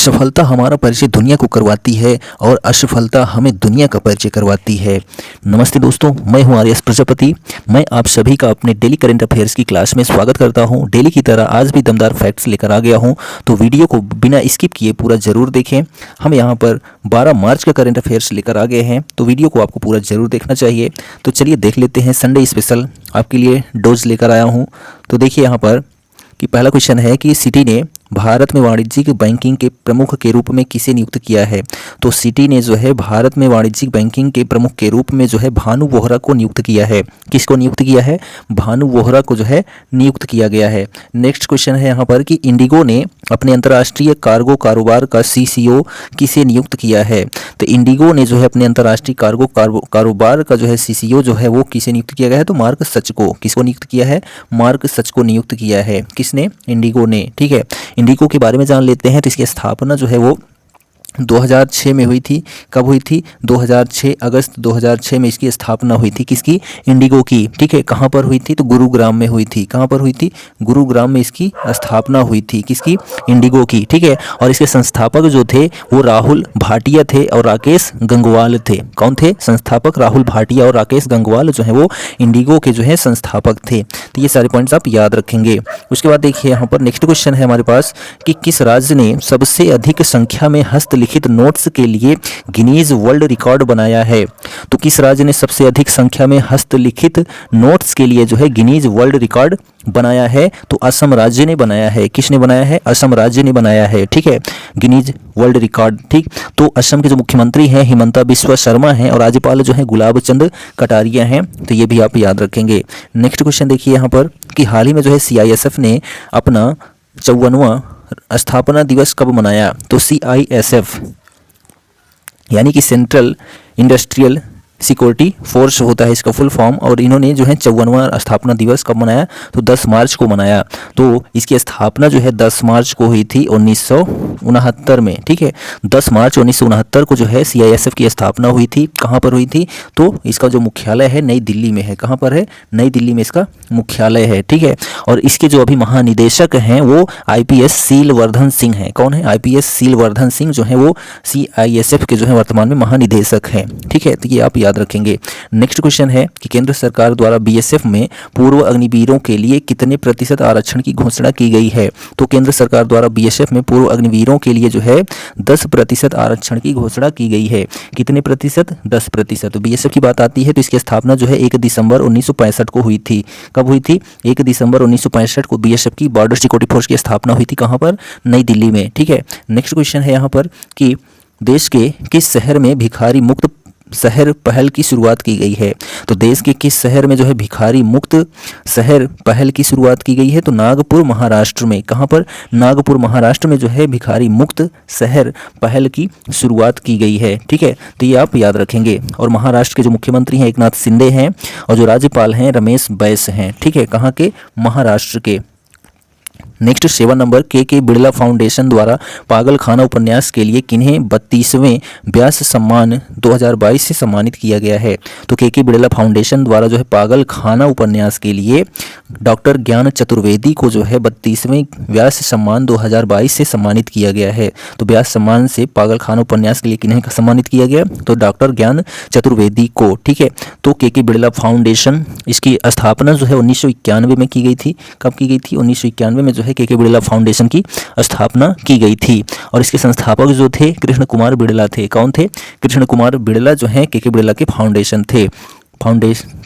सफलता हमारा परिचय दुनिया को करवाती है और असफलता हमें दुनिया का परिचय करवाती है। नमस्ते दोस्तों, मैं हूं आर्यस प्रजापति। मैं आप सभी का अपने डेली करंट अफेयर्स की क्लास में स्वागत करता हूं। डेली की तरह आज भी दमदार फैक्ट्स लेकर आ गया हूं, तो वीडियो को बिना स्किप किए पूरा जरूर देखें। हम यहां पर 12 मार्च का करंट अफेयर्स लेकर आ गए हैं, तो वीडियो को आपको पूरा जरूर देखना चाहिए। तो चलिए देख लेते हैं। संडे स्पेशल आपके लिए डोज लेकर आया हूँ। तो देखिए यहाँ पर कि पहला क्वेश्चन है कि सिटी ने भारत में वाणिज्यिक बैंकिंग के प्रमुख के रूप में किसे नियुक्त किया है। तो सिटी ने जो है भारत में वाणिज्यिक बैंकिंग के प्रमुख के रूप में जो है भानु वोहरा को नियुक्त किया है। किसको नियुक्त किया है? भानु वोहरा को जो है नियुक्त किया गया है। नेक्स्ट क्वेश्चन है यहाँ पर कि इंडिगो ने अपने अंतर्राष्ट्रीय कार्गो कारोबार का सीसीओ किसे नियुक्त किया है। तो इंडिगो ने जो है अपने अंतर्राष्ट्रीय कार्गो कारोबार का जो है सीसीओ जो है वो किसे नियुक्त किया गया है? तो मार्क सच को। किसको नियुक्त किया है? मार्क सच को नियुक्त किया है। किसने? इंडिगो ने। ठीक है, इंडिगो के बारे में जान लेते हैं। तो इसकी स्थापना जो है वो 2006 में हुई थी। कब हुई थी? 2006 अगस्त 2006 में इसकी स्थापना हुई थी। किसकी? इंडिगो की। ठीक है, कहाँ पर हुई थी? तो गुरुग्राम में हुई थी। कहाँ पर हुई थी? गुरुग्राम में इसकी स्थापना हुई थी। किसकी? इंडिगो की। ठीक है, और इसके संस्थापक जो थे वो राहुल भाटिया थे और राकेश गंगवाल थे। कौन थे? संस्थापक राहुल भाटिया और राकेश गंगवाल जो है वो इंडिगो के जो है संस्थापक थे। तो ये सारे पॉइंट्स आप याद रखेंगे। उसके बाद देखिए यहाँ पर नेक्स्ट क्वेश्चन है हमारे पास कि किस राज्य ने सबसे अधिक संख्या में हस्तलिखित नोट्स के लिए गिनीज वर्ल्ड रिकॉर्ड बनाया है। तो किस राज्य ने सबसे अधिक संख्या में हस्तलिखित नोट्स के लिए जो है गिनीज वर्ल्ड रिकॉर्ड बनाया है? तो असम राज्य ने बनाया है। किसने बनाया है? असम राज्य ने बनाया है। ठीक है, गिनीज वर्ल्ड रिकॉर्ड। ठीक, तो असम के जो मुख्यमंत्री हैं हिमंता बिस्वा शर्मा हैं और राज्यपाल जो है गुलाब चंद कटारिया हैं। तो ये भी आप याद रखेंगे। नेक्स्ट क्वेश्चन देखिए यहाँ पर कि हाल ही में जो है CISF ने अपना 54वां स्थापना दिवस कब मनाया। तो CISF यानी कि सेंट्रल इंडस्ट्रियल सिक्योरिटी फोर्स होता है इसका फुल फॉर्म, और इन्होंने जो है 54वां स्थापना दिवस कब मनाया? तो 10 मार्च को मनाया। तो इसकी स्थापना जो है 10 मार्च को हुई थी 1969 में। ठीक है, 10 मार्च 1969 को जो है CISF की स्थापना हुई थी। कहाँ पर हुई थी? तो इसका जो मुख्यालय है नई दिल्ली में है। कहाँ पर है? नई दिल्ली में इसका मुख्यालय है। ठीक है, और इसके जो अभी महानिदेशक हैं वो IPS सीलवर्धन सिंह हैं। कौन है? IPS सीलवर्धन सिंह जो है वो CISF के जो है वर्तमान में महानिदेशक हैं। ठीक है, तो ये आप याद रखेंगे। नेक्स्ट क्वेश्चन है कि केंद्र सरकार द्वारा BSF में पूर्व अग्निवीरों के लिए कितने प्रतिशत आरक्षण की घोषणा की गई है। तो केंद्र सरकार द्वारा BSF में पूर्व अग्निवीरों के लिए जो है 10% आरक्षण की घोषणा की गई है। कितने प्रतिशत? 10%। तो BSF की बात आती है तो इसकी स्थापना जो है 1 दिसंबर 1965 को हुई थी। कब हुई थी? 1 दिसंबर 1965 को BSF की बॉर्डर सिक्योरिटी फोर्स की स्थापना हुई थी। कहाँ पर? नई दिल्ली में। ठीक है, नेक्स्ट क्वेश्चन है यहाँ पर कि देश के किस शहर में भिखारी मुक्त शहर पहल की शुरुआत की गई है। तो देश के किस शहर में जो है भिखारी मुक्त शहर पहल की शुरुआत की गई है? तो नागपुर महाराष्ट्र में। कहाँ पर? नागपुर महाराष्ट्र में जो है भिखारी मुक्त शहर पहल की शुरुआत की गई है। ठीक है, तो ये आप याद रखेंगे। और महाराष्ट्र के जो मुख्यमंत्री हैं एकनाथ शिंदे हैं और जो राज्यपाल हैं रमेश बैस हैं। ठीक है, कहाँ के? महाराष्ट्र के। नेक्स्ट 7 नंबर के बिड़ला फाउंडेशन द्वारा पागलखाना उपन्यास के लिए किन्हें 32वें व्यास सम्मान 2022 से सम्मानित किया गया है। तो के बिड़ला फाउंडेशन द्वारा जो है पागलखाना उपन्यास के लिए डॉक्टर ज्ञान चतुर्वेदी को जो है 32वें व्यास सम्मान 2022 से सम्मानित किया गया है। तो व्यास सम्मान से पागलखाना उपन्यास के लिए किन्हें सम्मानित किया गया? तो डॉक्टर ज्ञान चतुर्वेदी को। ठीक है, तो के बिड़ला फाउंडेशन इसकी स्थापना जो है 1991 में की गई थी। कब की गई थी? 1991 में जो है के बिड़ला फाउंडेशन की स्थापना की गई थी। और इसके संस्थापक जो थे कृष्ण कुमार बिड़ला थे। कौन थे? कृष्ण कुमार बिड़ला जो है के बिड़ला के फाउंडेशन थे।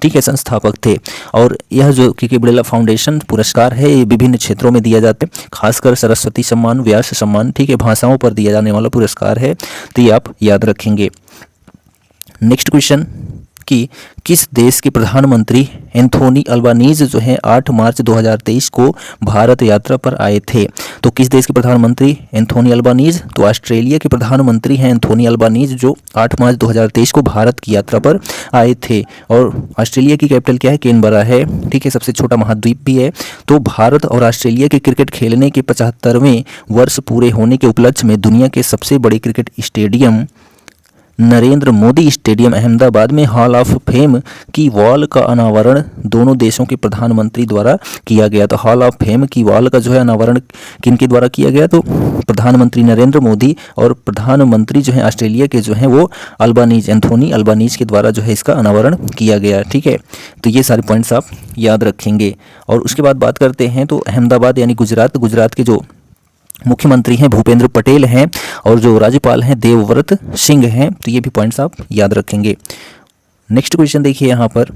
ठीक है, संस्थापक थे। और यह जो के बिड़ला फाउंडेशन पुरस्कार है ये विभिन्न क्षेत्रों में दिया जाता है, खासकर सरस्वती सम्मान, व्यास सम्मान। ठीक है, भाषाओं पर दिया जाने वाला पुरस्कार है। तो ये आप याद रखेंगे। नेक्स्ट क्वेश्चन कि किस देश के प्रधानमंत्री एंथोनी अल्बानीज जो है 8 मार्च 2023 को भारत यात्रा पर आए थे। तो किस देश के प्रधानमंत्री? Anthony Albanese. तो ऑस्ट्रेलिया के प्रधानमंत्री हैं एंथोनी अल्बानीज जो 8 मार्च 2023 को भारत की यात्रा पर आए थे। और ऑस्ट्रेलिया की कैपिटल क्या है? कैनबरा है। ठीक है, सबसे छोटा महाद्वीप भी है। तो भारत और ऑस्ट्रेलिया के क्रिकेट खेलने के 75वें वर्ष पूरे होने के उपलक्ष्य में दुनिया के सबसे बड़े cricket stadium Narendra Modi stadium Ahmedabad में हॉल ऑफ फेम की वॉल का अनावरण दोनों देशों के प्रधानमंत्री द्वारा किया गया। तो हॉल ऑफ फेम की वॉल का जो है अनावरण किनके द्वारा किया गया, तो प्रधानमंत्री नरेंद्र मोदी और प्रधानमंत्री जो है ऑस्ट्रेलिया के जो है वो अल्बानीज, एंथोनी अल्बानीज के द्वारा जो है इसका अनावरण किया गया। ठीक है, तो ये सारे पॉइंट्स आप याद रखेंगे। और उसके बाद बात करते हैं तो अहमदाबाद यानी गुजरात के जो मुख्यमंत्री हैं भूपेंद्र पटेल हैं और जो राज्यपाल हैं देवव्रत सिंह हैं। तो ये भी पॉइंट्स आप याद रखेंगे। नेक्स्ट क्वेश्चन देखिए यहाँ पर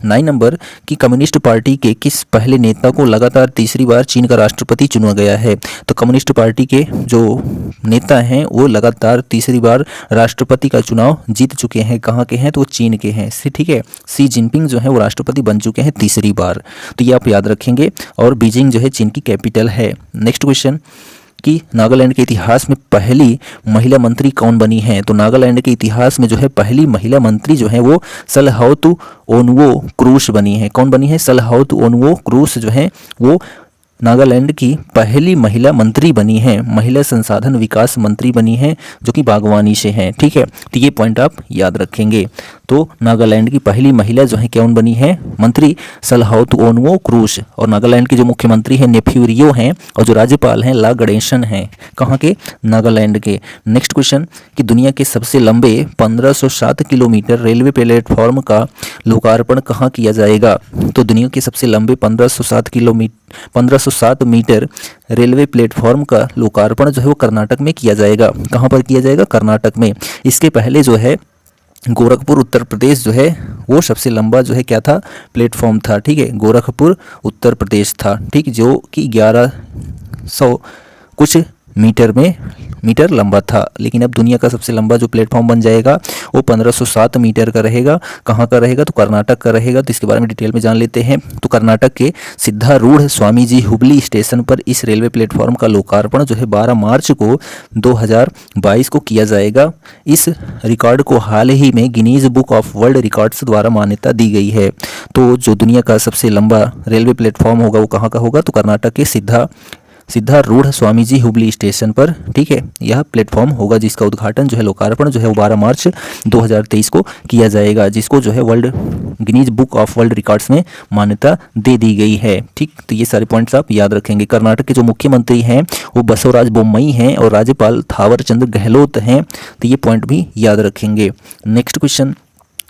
9 नंबर कि कम्युनिस्ट पार्टी के किस पहले नेता को लगातार तीसरी बार चीन का राष्ट्रपति चुना गया है। तो कम्युनिस्ट पार्टी के जो नेता हैं वो लगातार तीसरी बार राष्ट्रपति का चुनाव जीत चुके हैं। कहाँ के हैं, तो वो चीन के हैं। ठीक है, शी जिनपिंग जो है वो राष्ट्रपति बन चुके हैं तीसरी बार। तो ये आप याद रखेंगे। और बीजिंग जो है चीन की कैपिटल है। नेक्स्ट क्वेश्चन कि नागालैंड के इतिहास में पहली महिला मंत्री कौन बनी है। तो नागालैंड के इतिहास में जो है पहली महिला मंत्री जो है वो सलहौतु ओनवो क्रूस बनी है। कौन बनी है, सलहौतु ओनवो क्रूस जो है वो नागालैंड की पहली महिला मंत्री बनी है। महिला संसाधन विकास मंत्री बनी है जो कि बागवानी से हैं। ठीक है, तो ये पॉइंट आप याद रखेंगे। तो नागालैंड की पहली महिला जो है कौन बनी है, मंत्री सलहौतु ओनवो क्रूस। और नागालैंड के जो मुख्यमंत्री हैं नेफ्यू रियो हैं और जो राज्यपाल हैं ला गणेशन हैं। कहाँ के, नागालैंड के। नेक्स्ट क्वेश्चन कि दुनिया के सबसे लंबे 1507 किलोमीटर रेलवे प्लेटफॉर्म का लोकार्पण कहाँ किया जाएगा। तो दुनिया के सबसे लंबे 1507 मीटर रेलवे प्लेटफॉर्म का लोकार्पण जो है वो कर्नाटक में किया जाएगा। कहाँ पर किया जाएगा, कर्नाटक में। इसके पहले जो है गोरखपुर उत्तर प्रदेश जो है वो सबसे लंबा जो है क्या था, प्लेटफॉर्म था। ठीक है, गोरखपुर उत्तर प्रदेश था। ठीक, जो कि 1100 कुछ मीटर लंबा था। लेकिन अब दुनिया का सबसे लंबा जो प्लेटफॉर्म बन जाएगा वो 1507 मीटर का रहेगा। कहाँ का रहेगा, तो कर्नाटक का रहेगा। तो इसके बारे में डिटेल में जान लेते हैं। तो कर्नाटक के सिद्धारूढ़ स्वामी जी हुबली स्टेशन पर इस रेलवे प्लेटफॉर्म का लोकार्पण जो है 12 मार्च को 2022 को किया जाएगा। इस रिकॉर्ड को हाल ही में Guinness book of world records द्वारा मान्यता दी गई है। तो जो दुनिया का सबसे लंबा रेलवे प्लेटफॉर्म होगा वो कहाँ का होगा, तो कर्नाटक के सिद्धारूढ़ स्वामी जी हुबली स्टेशन पर। ठीक है, यह प्लेटफॉर्म होगा जिसका उद्घाटन जो है लोकार्पण जो है वो 12 मार्च 2023 को किया जाएगा, जिसको जो है Guinness book of world records में मान्यता दे दी गई है। ठीक, तो ये सारे पॉइंट्स आप याद रखेंगे। कर्नाटक के जो मुख्यमंत्री हैं वो बसवराज बोम्मई हैं और राज्यपाल थावरचंद गहलोत हैं। तो ये पॉइंट भी याद रखेंगे। नेक्स्ट क्वेश्चन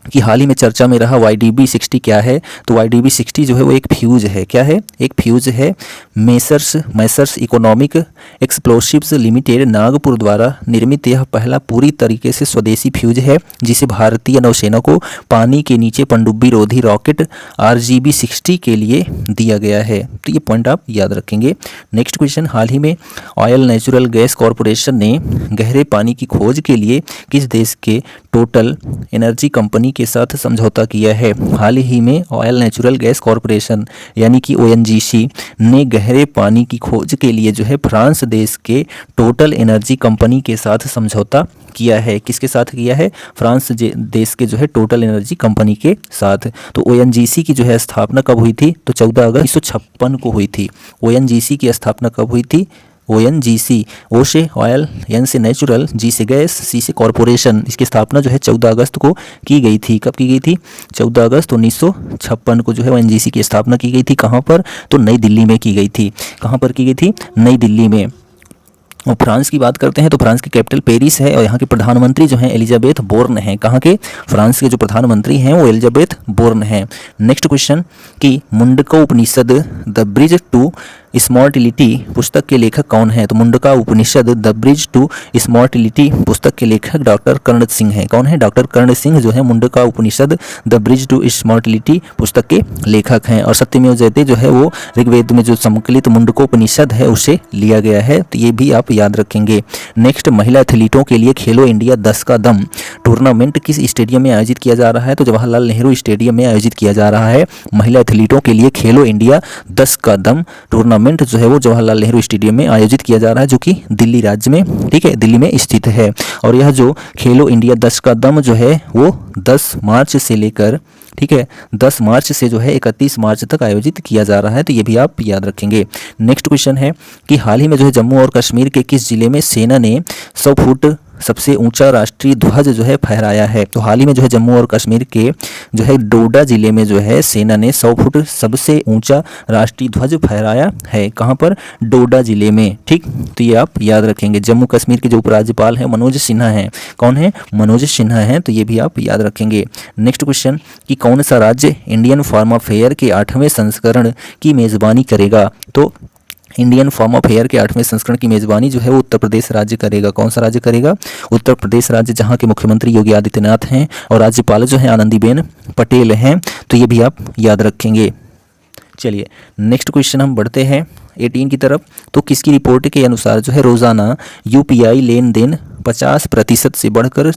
कि हाल ही में चर्चा में रहा YDB-60 क्या है। तो YDB-60 जो है वो एक फ्यूज है। क्या है, एक फ्यूज है। Messrs economic explosives limited Nagpur द्वारा निर्मित यह पहला पूरी तरीके से स्वदेशी फ्यूज है जिसे भारतीय नौसेना को पानी के नीचे पनडुब्बी रोधी रॉकेट RGB-60 के लिए दिया गया है। तो ये पॉइंट आप याद रखेंगे। नेक्स्ट क्वेश्चन, हाल ही में ऑयल नेचुरल गैस कॉरपोरेशन ने गहरे पानी की खोज के लिए किस देश के टोटल एनर्जी कंपनी के साथ समझौता किया है। हाल ही में ऑयल नेचुरल गैस कॉरपोरेशन यानी कि ONGC ने गहरे पानी की खोज के लिए जो है फ्रांस देश के टोटल एनर्जी कंपनी के साथ समझौता किया है। किसके साथ किया है, फ्रांस देश के जो है टोटल एनर्जी कंपनी के साथ। तो ONGC की जो है स्थापना कब हुई थी, तो 14 अगस्त 1956 को हुई थी। ONGC की स्थापना कब हुई थी, ONGC, O से ऑयल, N से नेचुरल, G से गैस, C से कॉरपोरेशन। इसकी स्थापना जो है 14 अगस्त को की गई थी। कब की गई थी, 14 अगस्त 1956 को जो है ONGC की स्थापना की गई थी। कहाँ पर, तो नई दिल्ली में की गई थी। कहाँ पर की गई थी, नई दिल्ली में। और फ्रांस की बात करते हैं तो फ्रांस की कैपिटल पेरिस है और यहाँ के प्रधानमंत्री जो हैं एलिजाबेथ बोर्न हैं। कहाँ के, फ्रांस के जो प्रधानमंत्री हैं वो एलिजाबेथ बोर्न हैं। नेक्स्ट क्वेश्चन कि मुंडका उपनिषद द ब्रिज टू स्मॉर्टिलिटी पुस्तक के लेखक कौन है। तो मुंडका उपनिषद द ब्रिज टू स्मॉर्टिलिटी पुस्तक के लेखक डॉक्टर कर्ण सिंह हैं। कौन है, डॉक्टर कर्ण सिंह जो है मुंडका उपनिषद द ब्रिज टू स्मॉर्टिलिटी पुस्तक के लेखक हैं। और सत्यमेव जयते जो है वो ऋग्वेद में जो संकलित मुंडकोपनिषद है उसे लिया गया है। तो ये भी आप याद रखेंगे। नेक्स्ट, महिला एथलीटों के लिए खेलो इंडिया 10 का दम टूर्नामेंट किस स्टेडियम में आयोजित किया जा रहा है। तो जवाहरलाल नेहरू स्टेडियम में आयोजित किया जा रहा है। महिला एथलीटों के लिए खेलो इंडिया 10 का दम टूर्नामेंट जो है वो जवाहरलाल नेहरू स्टेडियम में आयोजित किया जा रहा है जो कि दिल्ली राज्य में, ठीक है, दिल्ली में स्थित है। और यह जो खेलो इंडिया 10 का दम जो है वो 10 मार्च से लेकर, ठीक है, 10 मार्च से जो है 31 मार्च तक आयोजित किया जा रहा है। तो ये भी आप याद रखेंगे। नेक्स्ट क्वेश्चन है कि हाल ही में जो है जम्मू और कश्मीर के किस जिले में सेना ने 100 फुट सबसे ऊंचा राष्ट्रीय ध्वज जो है फहराया है? तो हाल ही में जो है जम्मू और कश्मीर के जो है डोडा जिले में जो है सेना ने 100 फुट सबसे ऊंचा राष्ट्रीय ध्वज फहराया है। कहाँ पर? डोडा जिले में। ठीक, तो ये आप याद रखेंगे। जम्मू कश्मीर के जो उपराज्यपाल हैं मनोज सिन्हा हैं। कौन है? मनोज सिन्हा हैं, तो ये भी आप याद रखेंगे। नेक्स्ट क्वेश्चन कि कौन सा राज्य इंडियन फार्मा फेयर के 8वें संस्करण की मेजबानी करेगा? तो इंडियन फार्मा फेयर के 8वें संस्करण की मेजबानी जो है वो उत्तर प्रदेश राज्य करेगा। कौन सा राज्य करेगा? उत्तर प्रदेश राज्य, जहां के मुख्यमंत्री योगी आदित्यनाथ हैं और राज्यपाल जो है आनंदीबेन पटेल हैं। तो ये भी आप याद रखेंगे। चलिए नेक्स्ट क्वेश्चन हम बढ़ते हैं 18 की तरफ। तो किसकी रिपोर्ट के अनुसार जो है रोजाना यूपीआई लेन देन 50% से बढ़कर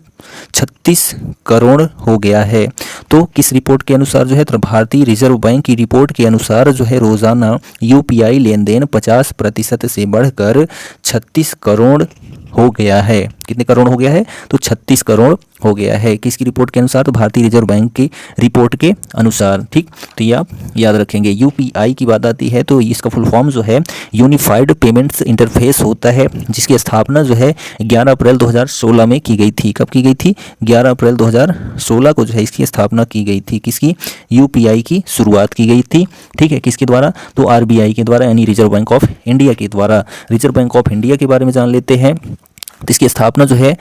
36 करोड़ हो गया है? तो किस रिपोर्ट के अनुसार जो है? तो भारतीय रिजर्व बैंक की रिपोर्ट के अनुसार जो है रोजाना यूपीआई लेन देन 50% से बढ़कर 36 करोड़ हो गया है। कितने करोड़ हो गया है? तो 36 करोड़ हो गया है। किसकी रिपोर्ट के अनुसार? तो भारतीय रिजर्व बैंक की रिपोर्ट के अनुसार। ठीक, तो ये आप याद रखेंगे। यूपीआई की बात आती है तो इसका फुल फॉर्म जो है यूनिफाइड पेमेंट्स इंटरफेस होता है, जिसकी स्थापना जो है 11 अप्रैल 2016 में की गई थी। कब की गई थी? 11 अप्रैल 2016 को जो है इसकी स्थापना की गई थी। किसकी? यूपीआई की शुरुआत की गई थी। ठीक है, किसके द्वारा? तो आरबीआई के द्वारा, यानी रिजर्व बैंक ऑफ इंडिया के द्वारा। रिजर्व बैंक ऑफ इंडिया के बारे में जान लेते हैं। तो इसकी स्थापना जो है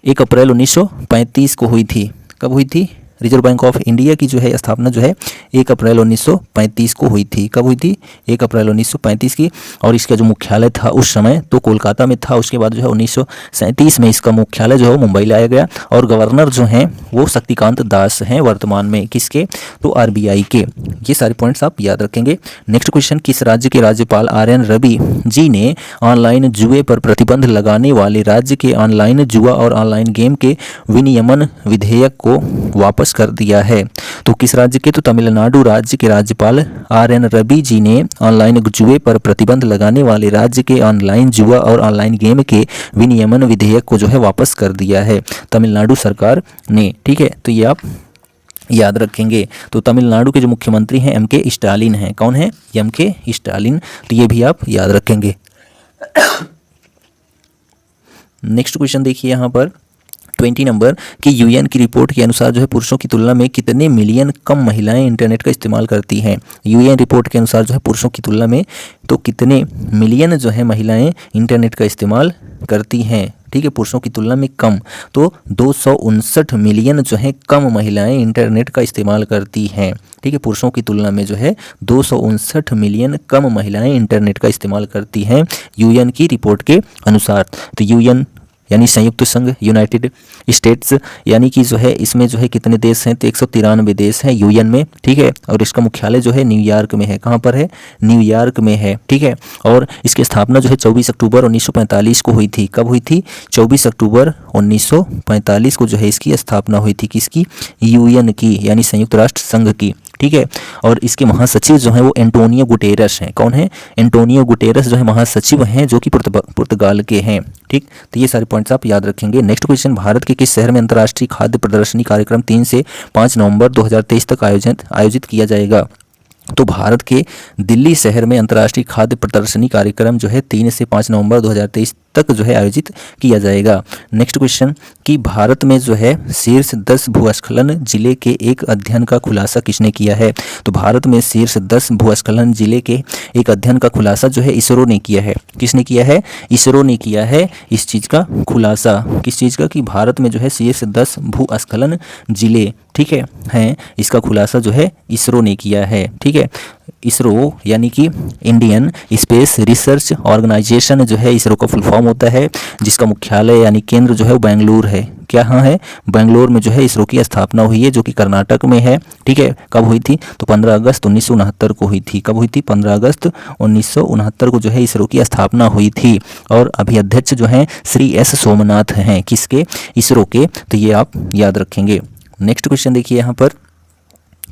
1 अप्रैल 1935 को हुई थी। कब हुई थी? रिजर्व बैंक ऑफ इंडिया की जो है स्थापना जो है 1 अप्रैल 1935 को हुई थी। कब हुई थी? 1 अप्रैल 1935 की। और इसका जो मुख्यालय था उस समय तो कोलकाता में था। उसके बाद जो है 1937 में इसका मुख्यालय जो है मुंबई लाया गया और गवर्नर जो हैं वो शक्तिकांत दास हैं वर्तमान में। किसके? तो आरबीआई के। ये सारे पॉइंट्स आप याद रखेंगे। नेक्स्ट क्वेश्चन, किस राज्य के राज्यपाल आर.एन. रवि जी ने ऑनलाइन जुए पर प्रतिबंध लगाने वाले राज्य के ऑनलाइन जुआ और ऑनलाइन गेम के विनियमन विधेयक को वापस कर दिया है? तो किस राज्य के? तो तमिलनाडु राज्य के राज्यपाल आर.एन. रवि जी ने ऑनलाइन जुए पर प्रतिबंध लगाने वाले राज्य के ऑनलाइन जुआ और ऑनलाइन गेम के विनियमन विधेयक को जो है वापस कर दिया है तमिलनाडु सरकार ने। ठीक है, तो ये आप याद रखेंगे। तो तमिलनाडु के जो मुख्यमंत्री हैं एम.के. स्टालिन हैं। कौन है? एम.के. स्टालिन। तो ये भी आप याद रखेंगे। नेक्स्ट क्वेश्चन देखिए यहाँ पर 20 नंबर कि यूएन की रिपोर्ट के अनुसार जो है पुरुषों की तुलना में कितने मिलियन कम महिलाएं इंटरनेट का इस्तेमाल करती हैं? यूएन रिपोर्ट के अनुसार जो है पुरुषों की तुलना में तो कितने मिलियन जो है महिलाएं इंटरनेट का इस्तेमाल करती हैं? ठीक है, पुरुषों की तुलना में कम। तो 259 मिलियन जो है कम महिलाएं इंटरनेट का इस्तेमाल करती हैं। ठीक है, पुरुषों की तुलना में जो है 259 मिलियन कम महिलाएं इंटरनेट का इस्तेमाल करती हैं यूएन की रिपोर्ट के अनुसार। तो यूएन यानी संयुक्त संघ, यूनाइटेड स्टेट्स, यानी कि जो है इसमें जो है कितने देश हैं? तो 193 देश हैं यूएन में। ठीक है, और इसका मुख्यालय जो है न्यूयॉर्क में है। कहाँ पर है? न्यूयॉर्क में है। ठीक है, और इसकी स्थापना जो है 24 अक्टूबर 1945 को हुई थी। कब हुई थी? 24 अक्टूबर 1945 को जो है इसकी स्थापना हुई थी। किसकी? यूएन की, यानी संयुक्त राष्ट्र संघ की। ठीक है, और इसके महासचिव जो हैं वो एंटोनियो गुटेरस हैं। कौन है? एंटोनियो गुटेरस जो है महासचिव हैं, जो कि पुर्तगाल के हैं। ठीक, तो ये सारे पॉइंट्स आप याद रखेंगे। नेक्स्ट क्वेश्चन, भारत के किस शहर में अंतर्राष्ट्रीय खाद्य प्रदर्शनी कार्यक्रम 3 से 5 नवंबर 2023 तक आयोजित किया जाएगा? तो भारत के दिल्ली शहर में अंतर्राष्ट्रीय खाद्य प्रदर्शनी कार्यक्रम जो है 3 से 5 नवंबर 2023 तक जो है आयोजित किया जाएगा। नेक्स्ट क्वेश्चन कि भारत में जो है शीर्ष 10 भूस्खलन जिले के एक अध्ययन का खुलासा किसने किया है? तो भारत में शीर्ष 10 भूस्खलन जिले के एक अध्ययन का खुलासा जो है इसरो ने किया है। किसने किया है? इसरो ने किया है इस चीज़ का खुलासा। किस चीज़ का? कि भारत में जो है शीर्ष 10 भूस्खलन जिले, ठीक है, हैं, इसका खुलासा जो है इसरो ने किया है। ठीक है, इसरो यानी कि इंडियन स्पेस रिसर्च ऑर्गेनाइजेशन जो है इसरो का फुल फॉर्म होता है, जिसका मुख्यालय यानी केंद्र जो है वो बेंगलुरु है। क्या? हाँ है, बेंगलुरु में जो है इसरो की स्थापना हुई है, जो कि कर्नाटक में है। ठीक है, कब हुई थी? तो 15 अगस्त 1969 को हुई थी। कब हुई थी? 15 अगस्त 1969 को जो है इसरो की स्थापना हुई थी। और अभी अध्यक्ष जो हैं श्री एस सोमनाथ हैं। किसके? इसरो के। तो ये आप याद रखेंगे। नेक्स्ट क्वेश्चन देखिए यहाँ पर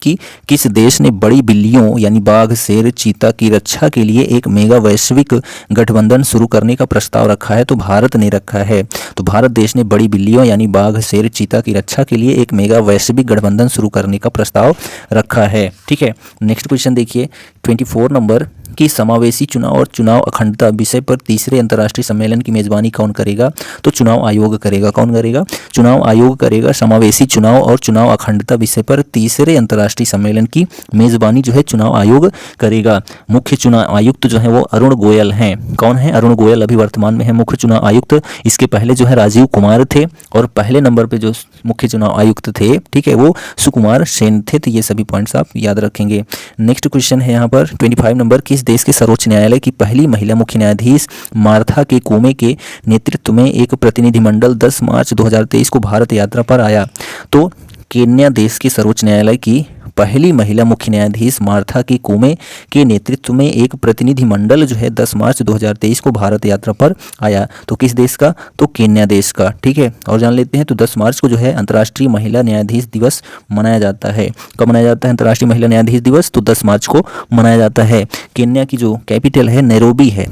कि किस देश ने बड़ी बिल्लियों यानी बाघ, शेर, चीता की रक्षा के लिए एक मेगा वैश्विक गठबंधन शुरू करने का प्रस्ताव रखा है? तो भारत ने रखा है। तो भारत देश ने बड़ी बिल्लियों यानी बाघ, शेर, चीता की रक्षा के लिए एक मेगा वैश्विक गठबंधन शुरू करने का प्रस्ताव रखा है। ठीक है, नेक्स्ट क्वेश्चन देखिए 24 नंबर कि समावेशी चुनाव और चुनाव अखंडता विषय पर तीसरे अंतर्राष्ट्रीय सम्मेलन की मेजबानी कौन करेगा? तो चुनाव आयोग करेगा। कौन करेगा? चुनाव आयोग करेगा। समावेशी चुनाव और चुनाव अखंडता विषय पर तीसरे अंतर्राष्ट्रीय सम्मेलन की मेजबानी जो है चुनाव आयोग करेगा। मुख्य चुनाव आयुक्त जो है वो अरुण गोयल हैं। कौन है? अरुण गोयल अभी वर्तमान में है मुख्य चुनाव आयुक्त। इसके पहले जो है राजीव कुमार थे और पहले नंबर पे जो मुख्य चुनाव आयुक्त थे, ठीक है, वो सुकुमार सेन थे। तो ये सभी पॉइंट्स आप याद रखेंगे। नेक्स्ट क्वेश्चन है यहाँ पर 25 नंबर, किस देश के सर्वोच्च न्यायालय की पहली महिला मुख्य न्यायाधीश मार्था के कोमे के नेतृत्व में एक प्रतिनिधिमंडल 10 मार्च 2023 को भारत यात्रा पर आया? तो केन्या देश के सर्वोच्च न्यायालय की पहली महिला मुख्य न्यायाधीश मार्था के कोमे के नेतृत्व में एक प्रतिनिधिमंडल जो है 10 मार्च 2023 को भारत यात्रा पर आया। तो किस देश का? तो केन्या देश का। ठीक है, और जान लेते हैं तो 10 मार्च को जो है अंतर्राष्ट्रीय महिला न्यायाधीश दिवस मनाया जाता है। कब मनाया जाता है अंतर्राष्ट्रीय महिला न्यायाधीश दिवस? तो 10 मार्च को मनाया जाता है। केन्या की जो कैपिटल है नैरोबी है।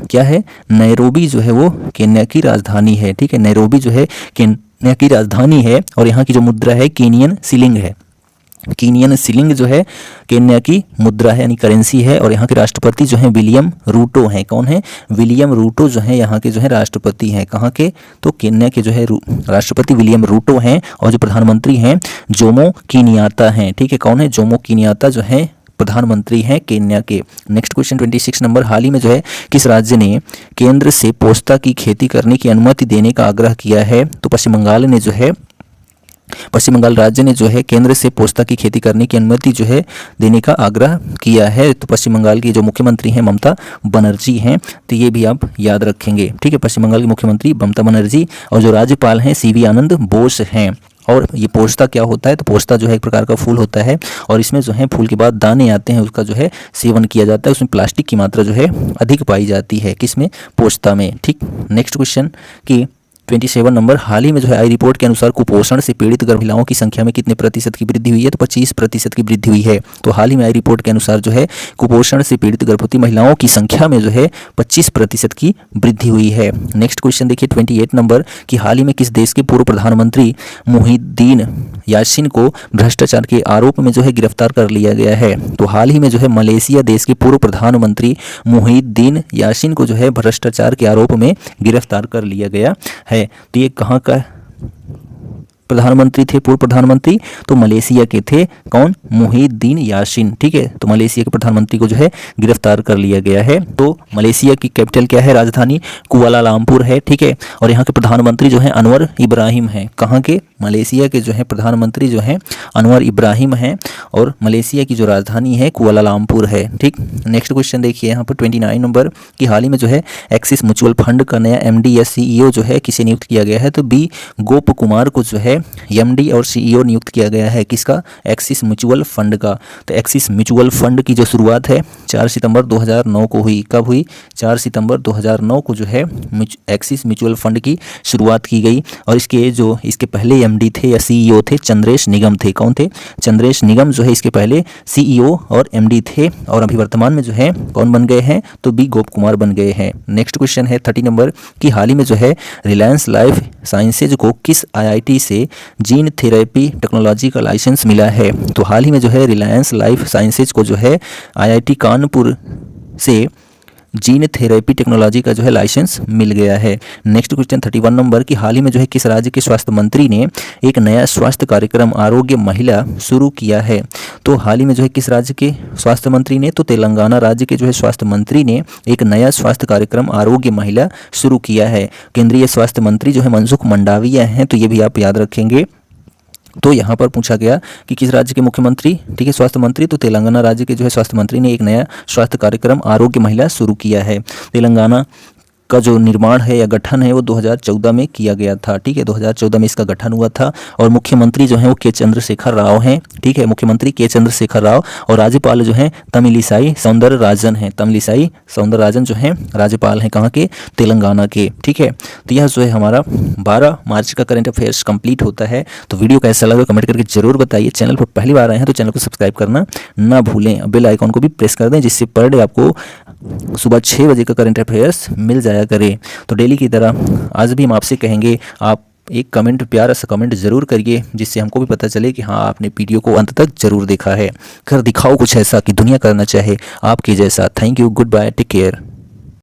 क्या है? नैरोबी जो है वो केन्या की राजधानी है। ठीक है, नैरोबी जो है केन्या की राजधानी है और यहाँ की जो मुद्रा है केनियन शिलिंग है। कीनियन शिलिंग जो है केन्या की मुद्रा है यानी करेंसी है। और यहाँ के राष्ट्रपति जो हैं विलियम रूटो हैं। कौन है? विलियम रूटो जो है यहाँ के जो है राष्ट्रपति हैं। कहाँ के? तो केन्या के जो है राष्ट्रपति विलियम रूटो हैं और जो प्रधानमंत्री हैं जोमो केनियात्ता हैं। ठीक है, कौन है? जोमो केनियात्ता जो है प्रधानमंत्री हैं केन्या के। नेक्स्ट क्वेश्चन 26 नंबर, हाल ही में जो है किस राज्य ने केंद्र से पोस्ता की खेती करने की अनुमति देने का आग्रह किया है? तो पश्चिम बंगाल ने जो है पश्चिम बंगाल राज्य ने जो है केंद्र से पोस्ता की खेती करने की अनुमति जो है देने का आग्रह किया है। तो पश्चिम बंगाल की जो मुख्यमंत्री हैं ममता बनर्जी हैं। तो ये भी आप याद रखेंगे। ठीक है, पश्चिम बंगाल की मुख्यमंत्री ममता बनर्जी और जो राज्यपाल हैं सीवी आनंद बोस हैं। और ये पोस्ता क्या होता है? तो पोस्ता जो है एक प्रकार का फूल होता है और इसमें जो है फूल के बाद दाने आते हैं, उसका जो है सेवन किया जाता है। उसमें प्लास्टिक की मात्रा जो है अधिक पाई जाती है। किसमें? पोस्ता में। ठीक, नेक्स्ट क्वेश्चन की 27 नंबर, हाल ही में जो है आई रिपोर्ट के अनुसार कुपोषण से पीड़ित गर्भवती महिलाओं की संख्या में कितने प्रतिशत की वृद्धि हुई है? तो 25% की वृद्धि हुई है। तो हाल ही में आई रिपोर्ट के अनुसार जो है कुपोषण से पीड़ित गर्भवती महिलाओं की संख्या में जो है 25% की वृद्धि हुई है। नेक्स्ट क्वेश्चन देखिए 28 नंबर, कि हाल ही में किस देश के पूर्व प्रधानमंत्री मुहिद्दीन यासीन को भ्रष्टाचार के आरोप में जो है गिरफ्तार कर लिया गया है? तो हाल ही में जो है मलेशिया देश के पूर्व प्रधानमंत्री मुहिद्दीन यासीन को जो है भ्रष्टाचार के आरोप में गिरफ्तार कर लिया गया है। तो ये कहाँ का प्रधानमंत्री थे? पूर्व प्रधानमंत्री तो मलेशिया के थे। कौन? मुहिद्दीन यासीन। ठीक है, तो मलेशिया के प्रधानमंत्री को जो है गिरफ्तार कर लिया गया है। तो मलेशिया की कैपिटल क्या है? राजधानी कुआलालंपुर है। ठीक है, और यहाँ के प्रधानमंत्री जो है अनवर इब्राहिम हैं। कहाँ के? मलेशिया के जो है प्रधानमंत्री जो हैं अनवर इब्राहिम हैं और मलेशिया की जो राजधानी है कुआलालंपुर है। ठीक, नेक्स्ट क्वेश्चन देखिए यहाँ पर 29 नंबर, कि हाल ही में जो है एक्सिस म्यूचुअल फंड का नया MD या CEO जो है किसे नियुक्त किया गया है? तो बी गोप कुमार को जो है MD और CEO नियुक्त किया गया है। किसका? एक्सिस म्यूचुअल फंड का। तो एक्सिस म्यूचुअल फंड की जो शुरुआत है 4 सितंबर 2009 को हुई। कब हुई? 4 सितंबर 2009 को जो है एक्सिस म्यूचुअल फंड की शुरुआत की गई। और इसके पहले MD थे या CEO थे चंद्रेश निगम थे। कौन थे? चंद्रेश निगम जो है इसके पहले CEO और MD थे और अभी वर्तमान में जो है कौन बन गए हैं? तो बी गोप कुमार बन गए हैं। नेक्स्ट क्वेश्चन है 30 नंबर, कि हाल ही में जो है रिलायंस लाइफ साइंसेज को किस IIT से जीन थेरेपी टेक्नोलॉजी का लाइसेंस मिला है? तो हाल ही में जो है रिलायंस लाइफ साइंसेज को जो है IIT कानपुर से जीन थेरेपी टेक्नोलॉजी का जो है लाइसेंस मिल गया है। नेक्स्ट क्वेश्चन 31 नंबर, कि हाल ही में जो है किस राज्य के स्वास्थ्य मंत्री ने एक नया स्वास्थ्य कार्यक्रम आरोग्य महिला शुरू किया है? तो हाल ही में जो है किस राज्य के स्वास्थ्य मंत्री ने? तो तेलंगाना राज्य के जो है स्वास्थ्य मंत्री ने एक नया स्वास्थ्य कार्यक्रम आरोग्य महिला शुरू किया है। केंद्रीय स्वास्थ्य मंत्री जो है मनसुख मंडाविया हैं। तो ये भी आप याद रखेंगे। तो यहाँ पर पूछा गया कि किस राज्य के मुख्यमंत्री, ठीक है, स्वास्थ्य मंत्री, तो तेलंगाना राज्य के जो है स्वास्थ्य मंत्री ने एक नया स्वास्थ्य कार्यक्रम आरोग्य महिला शुरू किया है। तेलंगाना का जो निर्माण है या गठन है वो 2014 में किया गया था। ठीक है, 2014 में इसका गठन हुआ था और मुख्यमंत्री जो है वो के चंद्रशेखर राव हैं। ठीक है, मुख्यमंत्री के चंद्रशेखर राव और राज्यपाल जो हैं तमिलिसाई सौंदरराजन हैं। तमिलिसाई सौंदरराजन जो हैं राज्यपाल हैं कहाँ के? तेलंगाना के। ठीक है, तो यह जो है हमारा 12 मार्च का करंट अफेयर्स कंप्लीट होता है। तो वीडियो कैसा लगा कमेंट करके जरूर बताइए। चैनल पर पहली बार आए हैं तो चैनल को सब्सक्राइब करना ना भूलें। बेल आइकॉन को भी प्रेस कर दें जिससे पर डे आपको सुबह 6 बजे का करंट अफेयर्स मिल जाया करे। तो डेली की तरह आज भी हम आपसे कहेंगे आप एक कमेंट, प्यारा सा कमेंट ज़रूर करिए, जिससे हमको भी पता चले कि हाँ आपने वीडियो को अंत तक ज़रूर देखा है। कर दिखाओ कुछ ऐसा कि दुनिया करना चाहे आपके जैसा। Thank you, good bye, take care.